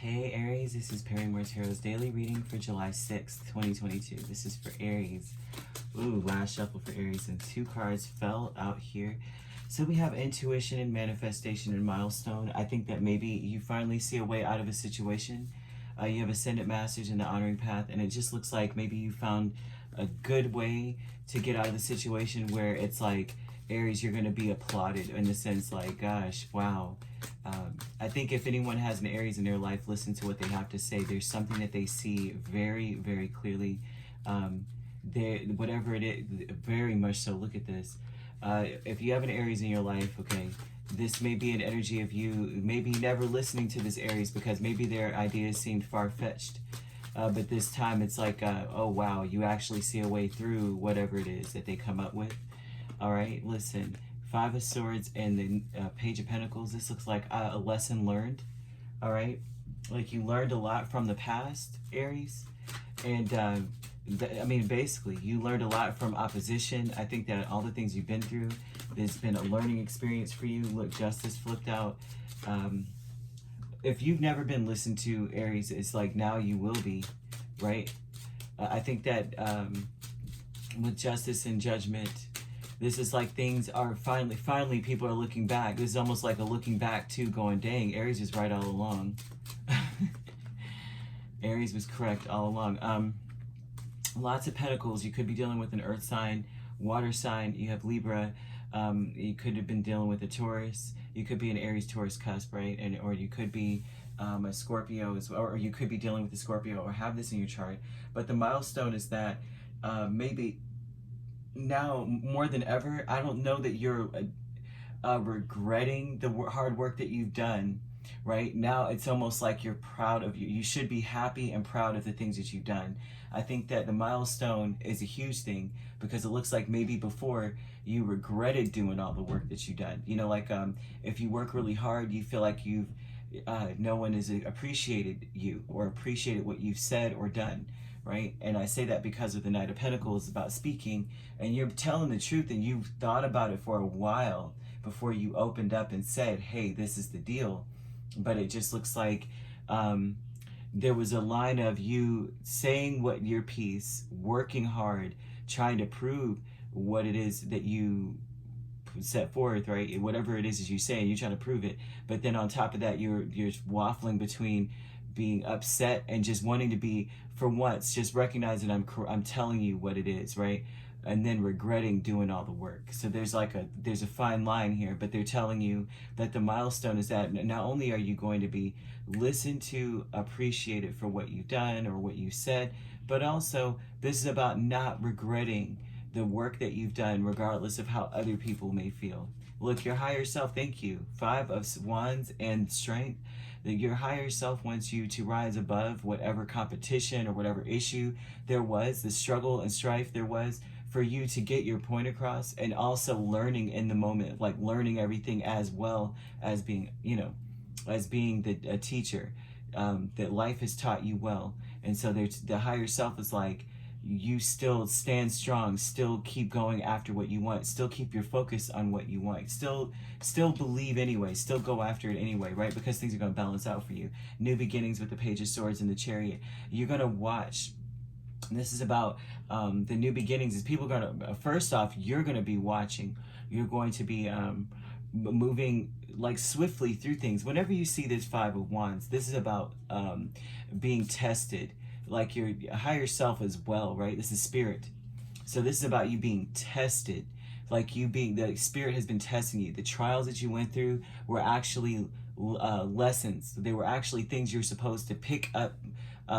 Hey Aries, this is Perrymore Tarot's daily reading for July 6th, 2022. This is for Aries. Ooh, last shuffle for Aries, and 2 cards fell out here. So we have intuition and manifestation and milestone. I think that maybe you finally see a way out of a situation. You have Ascendant Masters in the honoring path, and it just looks like maybe you found a good way to get out of the situation where it's like, Aries, you're going to be applauded in the sense like, gosh, wow. I think if anyone has an Aries in their life, listen to what they have to say. There's something that they see very, very clearly. Whatever it is, very much so. Look at this. If you have an Aries in your life, okay, this may be an energy of you maybe never listening to this Aries because maybe their ideas seemed far-fetched. But this time it's like, oh wow, you actually see a way through whatever it is that they come up with. All right, listen, 5 of Swords and the Page of Pentacles. This looks like a lesson learned. All right, like you learned a lot from the past, Aries. And I mean, basically, you learned a lot from opposition. I think that all the things you've been through, there's been a learning experience for you. Look, Justice flipped out. If you've never been listened to, Aries, it's like now you will be, right? I think that with Justice and Judgment, this is like things are finally people are looking back. This is almost like a looking back to going, dang, Aries is right all along. Aries was correct all along. Lots of Pentacles. You could be dealing with an earth sign, water sign. You have Libra. You could have been dealing with a Taurus. You could be an Aries-Taurus cusp, right? And or you could be a Scorpio as well, or you could be dealing with a Scorpio or have this in your chart. But the milestone is that maybe now more than ever, I don't know that you're regretting the hard work that you've done. Right now, it's almost like you're proud of you. You should be happy and proud of the things that you've done. I think that the milestone is a huge thing because it looks like maybe before you regretted doing all the work that you've done. You know, like if you work really hard, you feel like you've no one has appreciated you or appreciated what you've said or done. Right? And I say that because of the Knight of Pentacles about speaking, and you're telling the truth and you've thought about it for a while before you opened up and said, hey, this is the deal. But it just looks like there was a line of you saying what your piece, working hard, trying to prove what it is that you set forth, right? Whatever it is you say, you're trying to prove it. But then on top of that, you're waffling between being upset and just wanting to be, for once, just recognizing I'm telling you what it is, right? And then regretting doing all the work. So there's a fine line here, but they're telling you that the milestone is that not only are you going to be listened to, appreciated for what you've done or what you said, but also this is about not regretting the work that you've done, regardless of how other people may feel. Look, your higher self, thank you. 5 of Wands and Strength. That your higher self wants you to rise above whatever competition or whatever issue there was, the struggle and strife there was, for you to get your point across, and also learning in the moment, like learning everything as well as being, you know, as being a teacher, that life has taught you well. And so the higher self is like, you still stand strong, still keep going after what you want, still keep your focus on what you want, still believe anyway, still go after it anyway, right? Because things are going to balance out for you. New beginnings with the Page of Swords and the Chariot. You're going to watch. This is about the new beginnings. Is people are going to, first off, you're going to be watching. You're going to be moving like swiftly through things. Whenever you see this 5 of Wands, this is about being tested. Like your higher self as well, right? This is spirit. So this is about you being tested. Like you being, the spirit has been testing you. The trials that you went through were actually lessons. They were actually things you're supposed to pick up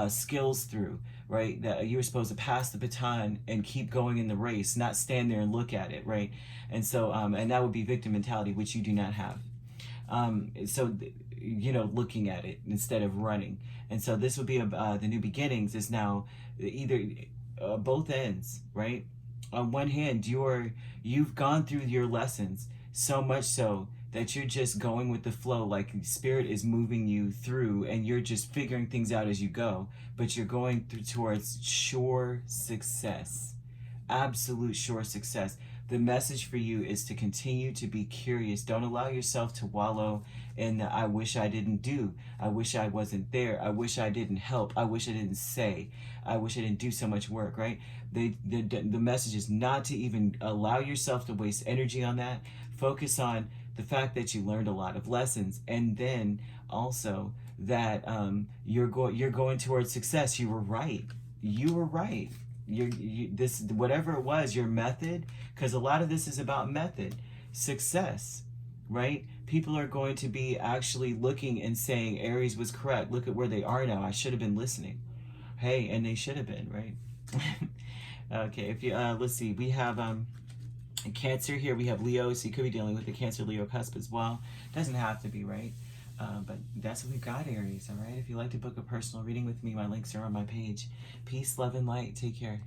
skills through, right? That you were supposed to pass the baton and keep going in the race, not stand there and look at it, right? And so, and that would be victim mentality, which you do not have. So, you know, looking at it instead of running. And so this would be the new beginnings is now either both ends, right? On one hand, you've gone through your lessons so much so that you're just going with the flow, like spirit is moving you through and you're just figuring things out as you go, but you're going towards sure success, absolute sure success. The message for you is to continue to be curious. Don't allow yourself to wallow in the I wish I didn't do. I wish I wasn't there. I wish I didn't help. I wish I didn't say. I wish I didn't do so much work, right? The message is not to even allow yourself to waste energy on that. Focus on the fact that you learned a lot of lessons, and then also that you're going towards success. You were right. You were right. This, whatever it was, your method, because a lot of this is about method, success, right? People are going to be actually looking and saying Aries was correct. Look at where they are now. I should have been listening. Hey, and they should have been, right? Okay, if you let's see, we have Cancer here. We have Leo, so you could be dealing with the Cancer Leo cusp as well. Doesn't have to be, right? But that's what we've got, Aries. All right. If you'd like to book a personal reading with me, my links are on my page. Peace, love, and light. Take care.